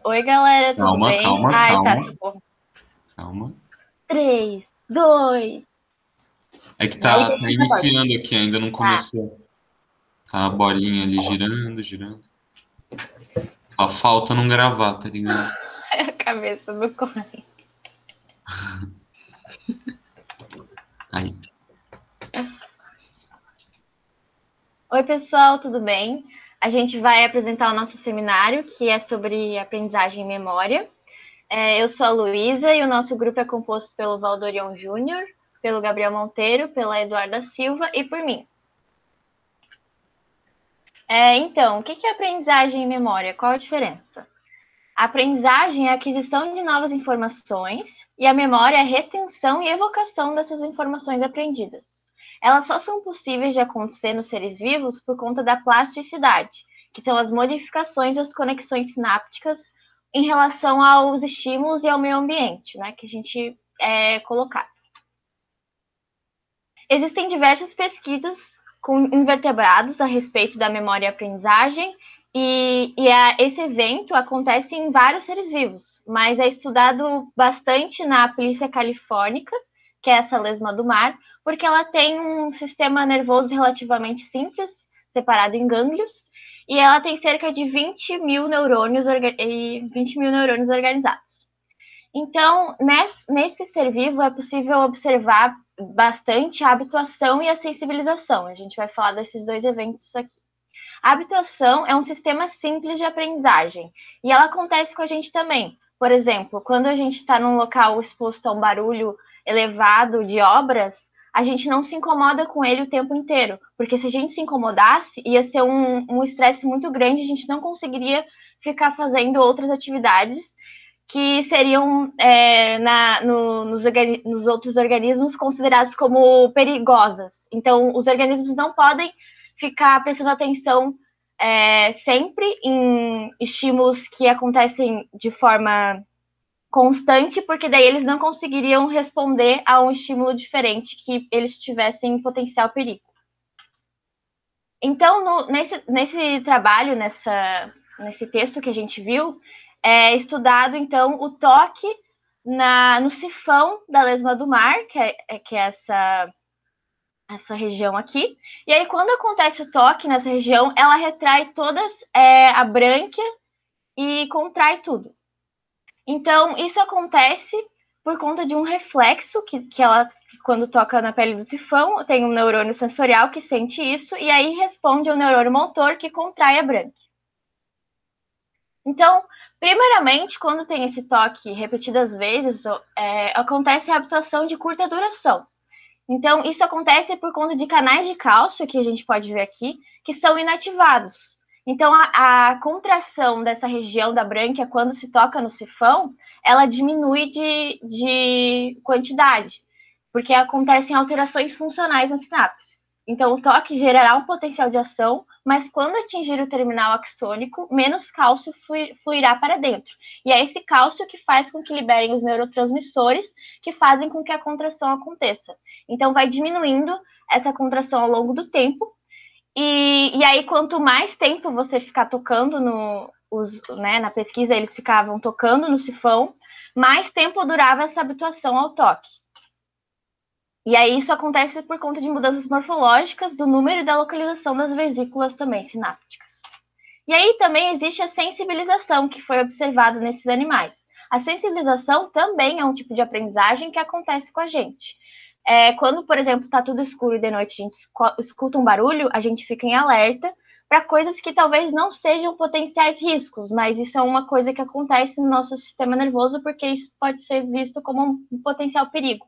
Oi, galera, tudo Calma, bem? calma, Ai, tá. calma, calma. 3, 2. É que Aí tá deixa eu acordo. iniciando aqui, ainda não Tá. começou. Tá a bolinha ali girando, girando. Só falta não gravar, tá ligado? A cabeça do Corre. Aí. Oi, pessoal, tudo bem? A gente vai apresentar o nosso seminário, que é sobre aprendizagem e memória. Eu sou a Luísa e o nosso grupo é composto pelo Valdorion Júnior, pelo Gabriel Monteiro, pela Eduarda Silva e por mim. Então, o que é aprendizagem e memória? Qual a diferença? A aprendizagem é a aquisição de novas informações e a memória é a retenção e evocação dessas informações aprendidas. Elas só são possíveis de acontecer nos seres vivos por conta da plasticidade, que são as modificações das conexões sinápticas em relação aos estímulos e ao meio ambiente, né, que a gente colocar. Existem diversas pesquisas com invertebrados a respeito da memória e aprendizagem, esse evento acontece em vários seres vivos, mas é estudado bastante na Aplysia californica, que é essa lesma do mar, porque ela tem um sistema nervoso relativamente simples, separado em gânglios, e ela tem cerca de 20 mil neurônios, 20 mil neurônios organizados. Então, nesse ser vivo é possível observar bastante a habituação e a sensibilização. A gente vai falar desses dois eventos aqui. A habituação é um sistema simples de aprendizagem e ela acontece com a gente também. Por exemplo, quando a gente está num local exposto a um barulho elevado de obras, a gente não se incomoda com ele o tempo inteiro, porque se a gente se incomodasse, ia ser um estresse muito grande, a gente não conseguiria ficar fazendo outras atividades que seriam nos outros organismos considerados como perigosas. Então, os organismos não podem ficar prestando atenção sempre em estímulos que acontecem de forma constante, porque daí eles não conseguiriam responder a um estímulo diferente que eles tivessem em potencial perigo. Então, nesse trabalho, nesse texto que a gente viu, é estudado, então, o toque no sifão da lesma do mar, que é essa região aqui. E aí, quando acontece o toque nessa região, ela retrai toda a brânquia e contrai tudo. Então, isso acontece por conta de um reflexo que ela, quando toca na pele do sifão, tem um neurônio sensorial que sente isso, e aí responde ao neurônio motor que contrai a brânquia. Então, primeiramente, quando tem esse toque repetidas vezes, acontece a habituação de curta duração. Então, isso acontece por conta de canais de cálcio, que a gente pode ver aqui, que são inativados. Então, a contração dessa região da brânquia, quando se toca no sifão, ela diminui de quantidade, porque acontecem alterações funcionais nas sinapses. Então, o toque gerará um potencial de ação, mas quando atingir o terminal axônico, menos cálcio fluirá para dentro. E é esse cálcio que faz com que liberem os neurotransmissores que fazem com que a contração aconteça. Então, vai diminuindo essa contração ao longo do tempo. E aí, quanto mais tempo você ficar tocando na pesquisa, eles ficavam tocando no sifão, mais tempo durava essa habituação ao toque. E aí isso acontece por conta de mudanças morfológicas do número e da localização das vesículas também sinápticas. E aí também existe a sensibilização, que foi observada nesses animais. A sensibilização também é um tipo de aprendizagem que acontece com a gente. Quando, por exemplo, está tudo escuro e de noite a gente escuta um barulho, a gente fica em alerta para coisas que talvez não sejam potenciais riscos, mas isso é uma coisa que acontece no nosso sistema nervoso porque isso pode ser visto como um potencial perigo.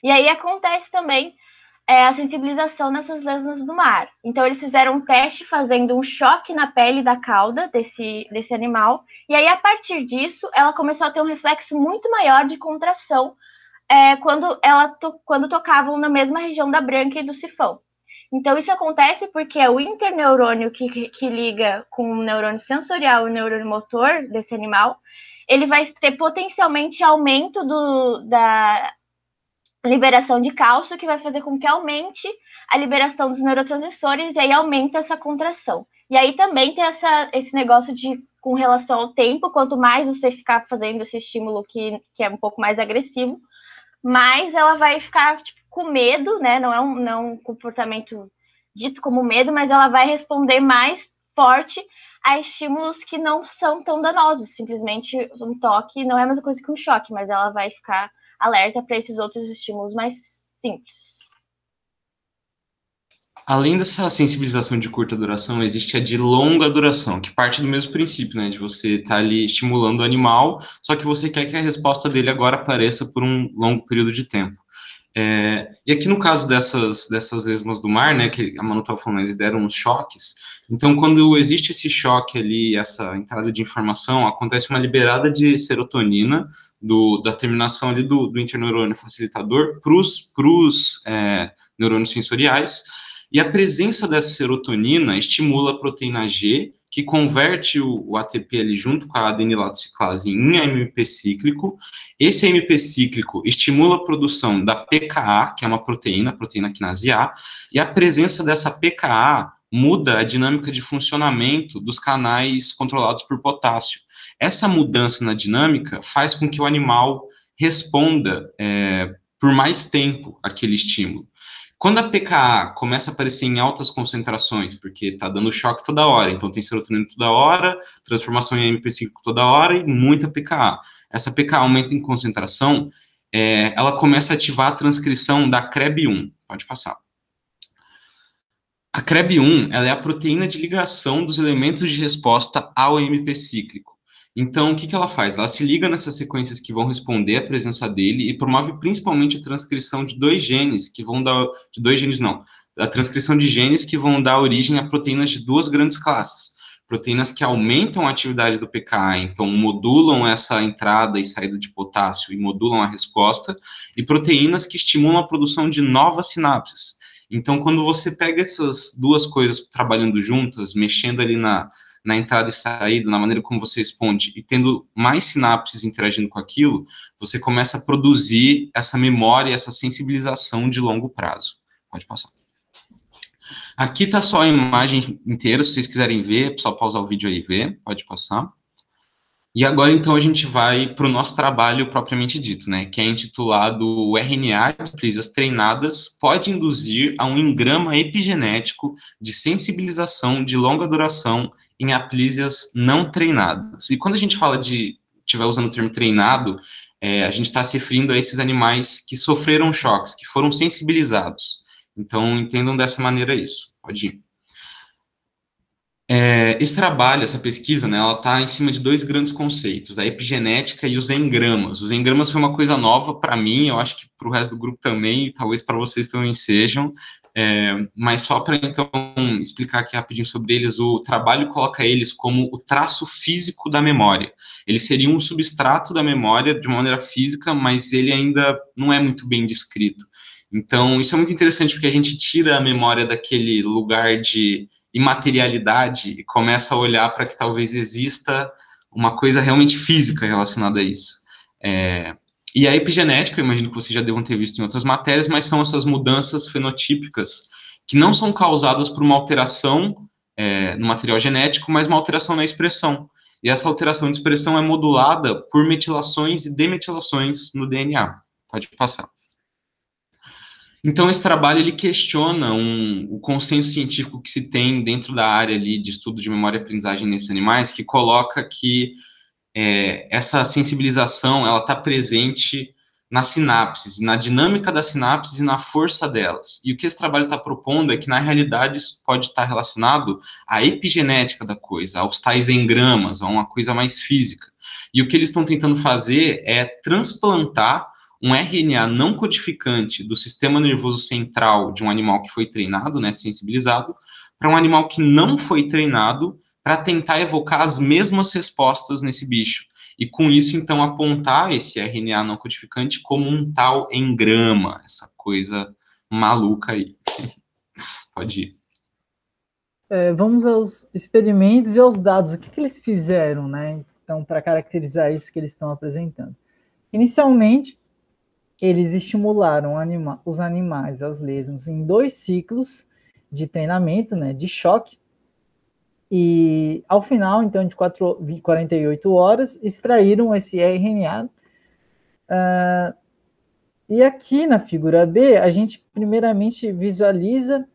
E aí acontece também a sensibilização nessas lesmas do mar. Então, eles fizeram um teste fazendo um choque na pele da cauda desse animal, e aí, a partir disso, ela começou a ter um reflexo muito maior de contração quando tocavam na mesma região da brânquia e do sifão. Então, isso acontece porque é o interneurônio que liga com o neurônio sensorial e o neurônio motor desse animal, ele vai ter potencialmente aumento da liberação de cálcio, que vai fazer com que aumente a liberação dos neurotransmissores e aí aumenta essa contração. E aí também tem esse negócio de, com relação ao tempo, quanto mais você ficar fazendo esse estímulo que é um pouco mais agressivo, mais ela vai ficar tipo, com medo, né? Não é um comportamento dito como medo, mas ela vai responder mais forte a estímulos que não são tão danosos. Simplesmente um toque não é a mesma coisa que um choque, mas ela vai ficar alerta para esses outros estímulos mais simples. Além dessa sensibilização de curta duração, existe a de longa duração, que parte do mesmo princípio, né? De você estar ali estimulando o animal, só que você quer que a resposta dele agora apareça por um longo período de tempo. E aqui no caso dessas lesmas do mar, né, que a Manu estava falando, eles deram uns choques. Então, quando existe esse choque ali, essa entrada de informação, acontece uma liberada de serotonina da terminação ali do interneurônio facilitador para os neurônios sensoriais. E a presença dessa serotonina estimula a proteína G, que converte o ATP ali junto com a adenilatociclase em AMP cíclico. Esse AMP cíclico estimula a produção da PKA, que é uma proteína quinase A, e a presença dessa PKA muda a dinâmica de funcionamento dos canais controlados por potássio. Essa mudança na dinâmica faz com que o animal responda por mais tempo àquele estímulo. Quando a PKA começa a aparecer em altas concentrações, porque está dando choque toda hora, então tem serotonina toda hora, transformação em MP5 toda hora e muita PKA. Essa PKA aumenta em concentração, ela começa a ativar a transcrição da CREB1. Pode passar. A CREB1 ela é a proteína de ligação dos elementos de resposta ao MP cíclico. Então, o que ela faz? Ela se liga nessas sequências que vão responder à presença dele e promove principalmente a transcrição de dois genes que vão dar... De dois genes, não. A transcrição de genes que vão dar origem a proteínas de duas grandes classes. Proteínas que aumentam a atividade do PKA, então modulam essa entrada e saída de potássio e modulam a resposta, e proteínas que estimulam a produção de novas sinapses. Então, quando você pega essas duas coisas trabalhando juntas, mexendo ali na entrada e saída, na maneira como você responde, e tendo mais sinapses interagindo com aquilo, você começa a produzir essa memória, essa sensibilização de longo prazo. Pode passar. Aqui está só a imagem inteira, se vocês quiserem ver, é só pausar o vídeo aí e ver, pode passar. E agora, então, a gente vai para o nosso trabalho propriamente dito, né, que é intitulado O RNA de aplísias treinadas pode induzir a um engrama epigenético de sensibilização de longa duração em aplísias não treinadas. E quando a gente fala de, estiver usando o termo treinado, a gente está se referindo a esses animais que sofreram choques, que foram sensibilizados. Então, entendam dessa maneira isso. Pode ir. Esse trabalho, essa pesquisa, né, ela está em cima de dois grandes conceitos, a epigenética e os engramas. Os engramas foi uma coisa nova para mim, eu acho que para o resto do grupo também, e talvez para vocês também sejam, mas só para, então, explicar aqui rapidinho sobre eles, o trabalho coloca eles como o traço físico da memória. Eles seriam um substrato da memória de uma maneira física, mas ele ainda não é muito bem descrito. Então, isso é muito interessante porque a gente tira a memória daquele lugar de imaterialidade e começa a olhar para que talvez exista uma coisa realmente física relacionada a isso. E a epigenética, eu imagino que vocês já devam ter visto em outras matérias, mas são essas mudanças fenotípicas que não são causadas por uma alteração no material genético, mas uma alteração na expressão. E essa alteração de expressão é modulada por metilações e demetilações no DNA. Pode passar. Então, esse trabalho ele questiona o consenso científico que se tem dentro da área ali de estudo de memória e aprendizagem nesses animais, que coloca que essa sensibilização ela está presente nas sinapses, na dinâmica das sinapses e na força delas. E o que esse trabalho está propondo é que, na realidade, isso pode estar relacionado à epigenética da coisa, aos tais engramas, a uma coisa mais física. E o que eles estão tentando fazer é transplantar um RNA não codificante do sistema nervoso central de um animal que foi treinado, né, sensibilizado, para um animal que não foi treinado, para tentar evocar as mesmas respostas nesse bicho. E com isso, então, apontar esse RNA não codificante como um tal engrama, essa coisa maluca aí. Pode ir. Vamos aos experimentos e aos dados. O que eles fizeram, né? Então, para caracterizar isso que eles estão apresentando. Inicialmente, eles estimularam os animais, as lesmas, em 2 ciclos de treinamento, né, de choque, E, ao final, então, de 48 horas, extraíram esse RNA. E aqui na figura B, a gente primeiramente visualiza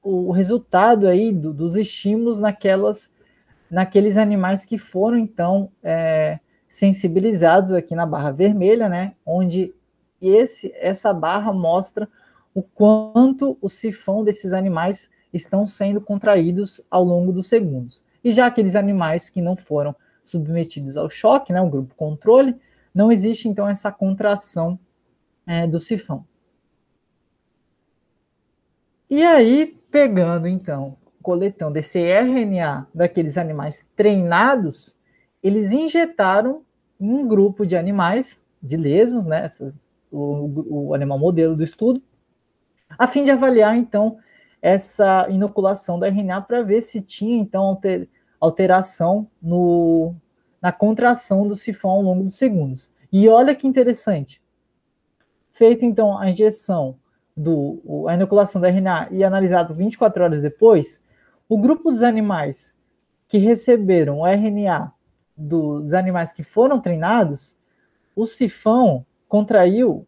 o resultado aí dos estímulos naqueles animais que foram, então, sensibilizados aqui na barra vermelha, né? Onde essa barra mostra o quanto o sifão desses animais estão sendo contraídos ao longo dos segundos. E já aqueles animais que não foram submetidos ao choque, né, o grupo controle, não existe então essa contração do sifão. E aí, pegando então, coletando esse RNA daqueles animais treinados, eles injetaram em um grupo de animais, de lesmos, né, o animal modelo do estudo, a fim de avaliar então essa inoculação do RNA para ver se tinha então alteração na contração do sifão ao longo dos segundos. E olha que interessante, feito então a injeção a inoculação do RNA e analisado 24 horas depois, o grupo dos animais que receberam o RNA dos animais que foram treinados, o sifão contraiu,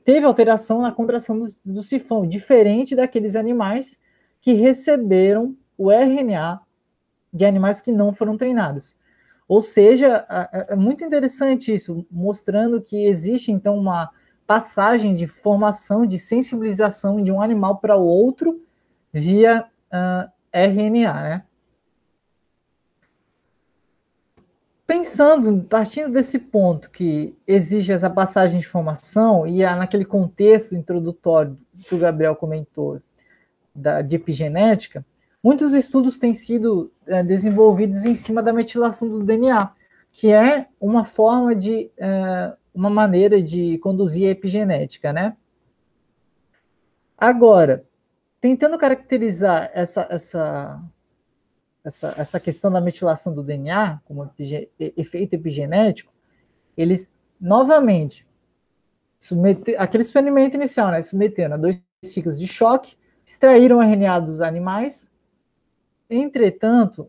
teve alteração na contração do sifão, diferente daqueles animais que receberam o RNA de animais que não foram treinados. Ou seja, é muito interessante isso, mostrando que existe então uma passagem de formação, de sensibilização de um animal para o outro via RNA, né? Partindo desse ponto que exige essa passagem de informação e naquele contexto introdutório que o Gabriel comentou de epigenética, muitos estudos têm sido desenvolvidos em cima da metilação do DNA, que é uma forma uma maneira de conduzir a epigenética, né? Agora, tentando caracterizar essa questão da metilação do DNA como efeito epigenético, eles novamente aquele experimento inicial, né, submeteram a 2 ciclos de choque, extraíram o RNA dos animais, entretanto,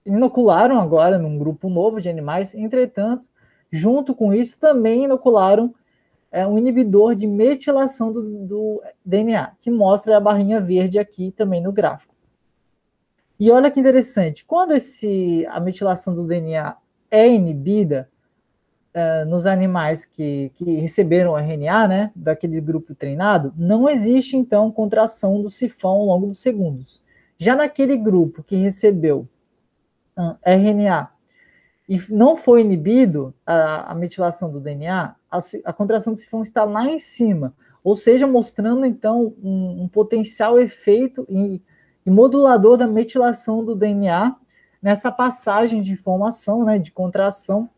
inocularam agora num grupo novo de animais, entretanto, junto com isso, também inocularam um inibidor de metilação do DNA, que mostra a barrinha verde aqui também no gráfico. E olha que interessante, quando a metilação do DNA é inibida nos animais que receberam o RNA, né, daquele grupo treinado, não existe, então, contração do sifão ao longo dos segundos. Já naquele grupo que recebeu RNA e não foi inibido a metilação do DNA, a contração do sifão está lá em cima, ou seja, mostrando, então, um potencial efeito e modulador da metilação do DNA nessa passagem de informação, né, de contração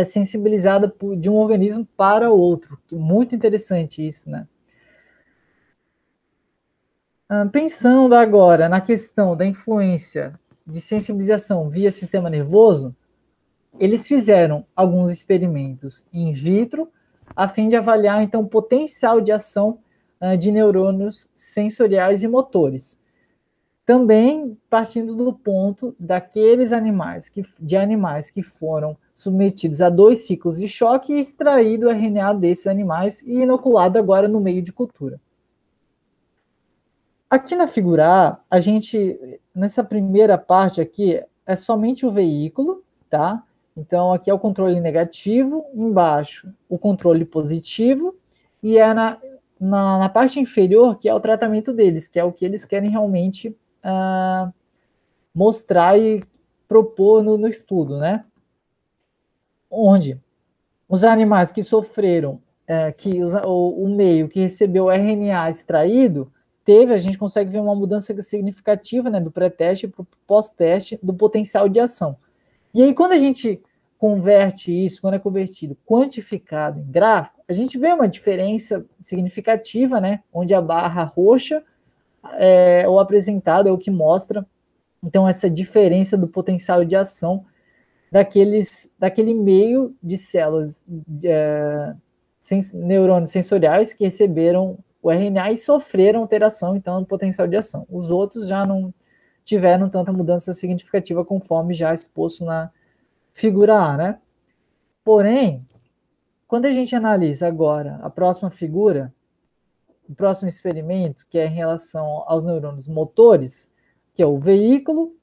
sensibilizada de um organismo para o outro. Muito interessante isso, né? Pensando agora na questão da influência de sensibilização via sistema nervoso, eles fizeram alguns experimentos in vitro a fim de avaliar, então, o potencial de ação de neurônios sensoriais e motores. Também partindo do ponto daqueles animais que foram submetidos a 2 ciclos de choque e extraído o RNA desses animais e inoculado agora no meio de cultura. Aqui na figura A, nessa primeira parte aqui, é somente o veículo, tá? Então, aqui é o controle negativo, embaixo o controle positivo, e é na parte inferior que é o tratamento deles, que é o que eles querem realmente mostrar e propor no estudo, né? Onde os animais que sofreram, o meio que recebeu o RNA extraído, a gente consegue ver uma mudança significativa, né, do pré-teste para o pós-teste do potencial de ação. E aí, quando a gente converte isso, quando é convertido, quantificado em gráfico, a gente vê uma diferença significativa, né, onde a barra roxa o apresentado é o que mostra, então, essa diferença do potencial de ação daquele meio de células neurônios sensoriais que receberam o RNA e sofreram alteração, então, no potencial de ação. Os outros já tiveram tanta mudança significativa conforme já exposto na figura A, né? Porém, quando a gente analisa agora a próxima figura, o próximo experimento, que é em relação aos neurônios motores, que é o veículo,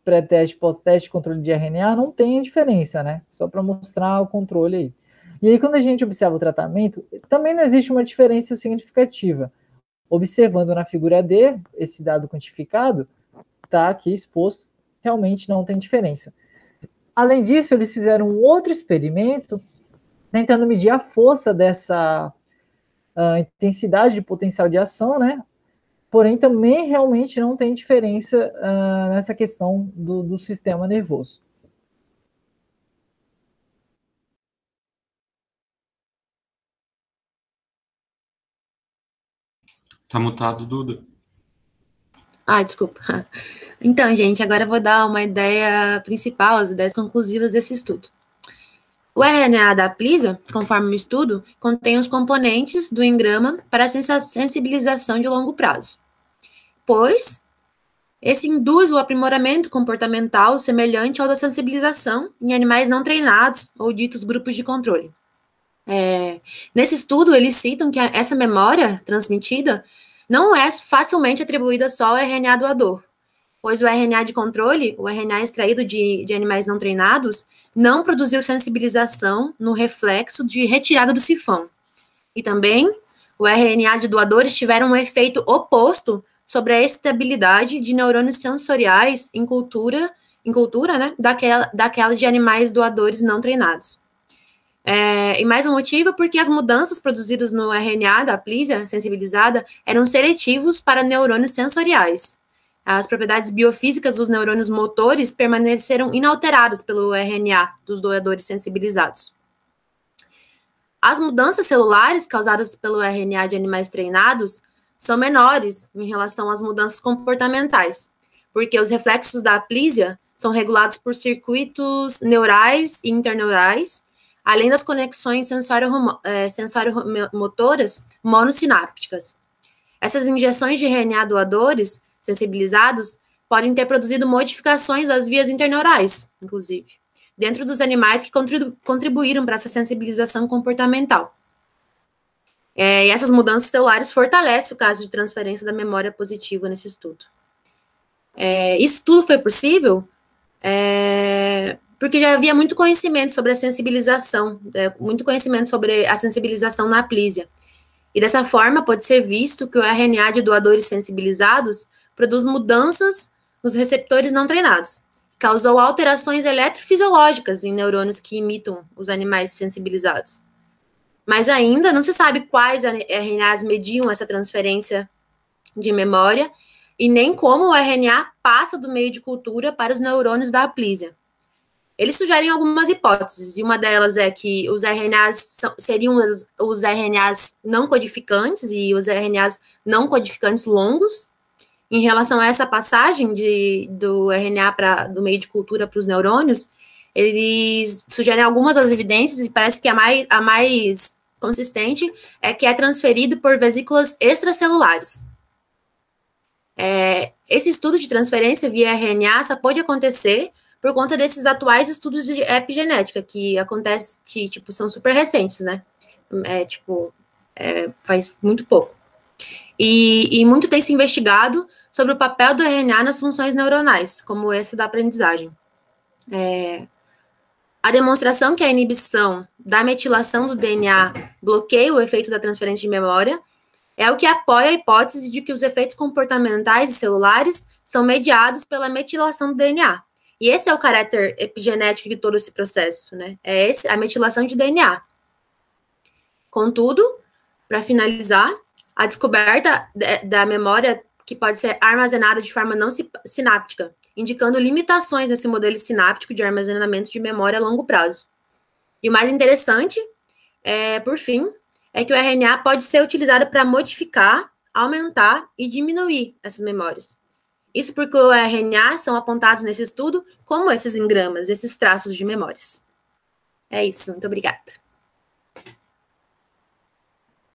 pré-teste, pós-teste, controle de RNA, não tem diferença, né? Só para mostrar o controle aí. E aí, quando a gente observa o tratamento, também não existe uma diferença significativa. Observando na figura D, esse dado quantificado, está aqui exposto, realmente não tem diferença. Além disso, eles fizeram um outro experimento tentando medir a força dessa intensidade de potencial de ação, né? Porém, também realmente não tem diferença nessa questão do sistema nervoso. Tá mutado, Duda. Desculpa. Então, gente, agora eu vou dar uma ideia principal, as ideias conclusivas desse estudo. O RNA da Aplisia, conforme o estudo, contém os componentes do engrama para a sensibilização de longo prazo, pois esse induz o aprimoramento comportamental semelhante ao da sensibilização em animais não treinados ou ditos grupos de controle. Nesse estudo, eles citam que essa memória transmitida não é facilmente atribuída só ao RNA doador, pois o RNA de controle, o RNA extraído de animais não treinados, não produziu sensibilização no reflexo de retirada do sifão. E também, o RNA de doadores tiveram um efeito oposto sobre a estabilidade de neurônios sensoriais em cultura, né, daquela de animais doadores não treinados. E mais um motivo é porque as mudanças produzidas no RNA da Aplisia sensibilizada eram seletivos para neurônios sensoriais. As propriedades biofísicas dos neurônios motores permaneceram inalteradas pelo RNA dos doadores sensibilizados. As mudanças celulares causadas pelo RNA de animais treinados são menores em relação às mudanças comportamentais, porque os reflexos da Aplisia são regulados por circuitos neurais e interneurais, além das conexões sensório-motoras monossinápticas. Essas injeções de RNA doadores sensibilizados podem ter produzido modificações das vias interneurais, inclusive, dentro dos animais que contribuíram para essa sensibilização comportamental. E essas mudanças celulares fortalecem o caso de transferência da memória positiva nesse estudo. Isso tudo foi possível porque já havia muito conhecimento sobre a sensibilização, muito conhecimento sobre a sensibilização na Aplisia. E dessa forma, pode ser visto que o RNA de doadores sensibilizados produz mudanças nos receptores não treinados, causou alterações eletrofisiológicas em neurônios que imitam os animais sensibilizados. Mas ainda não se sabe quais RNAs mediam essa transferência de memória e nem como o RNA passa do meio de cultura para os neurônios da Aplisia. Eles sugerem algumas hipóteses, e uma delas é que os RNAs seriam os RNAs não codificantes e os RNAs não codificantes longos. Em relação a essa passagem do RNA do meio de cultura para os neurônios, eles sugerem algumas das evidências, e parece que a mais consistente é que é transferido por vesículas extracelulares. Esse estudo de transferência via RNA só pode acontecer por conta desses atuais estudos de epigenética, que são super recentes, né? Faz muito pouco. E muito tem se investigado sobre o papel do RNA nas funções neuronais, como essa da aprendizagem. A demonstração que a inibição da metilação do DNA bloqueia o efeito da transferência de memória é o que apoia a hipótese de que os efeitos comportamentais e celulares são mediados pela metilação do DNA. E esse é o caráter epigenético de todo esse processo, né? A metilação de DNA. Contudo, para finalizar, a descoberta da memória que pode ser armazenada de forma não sináptica, indicando limitações nesse modelo sináptico de armazenamento de memória a longo prazo. E o mais interessante, por fim, é que o RNA pode ser utilizado para modificar, aumentar e diminuir essas memórias. Isso porque o RNA são apontados nesse estudo como esses engramas, esses traços de memórias. É isso, muito obrigada.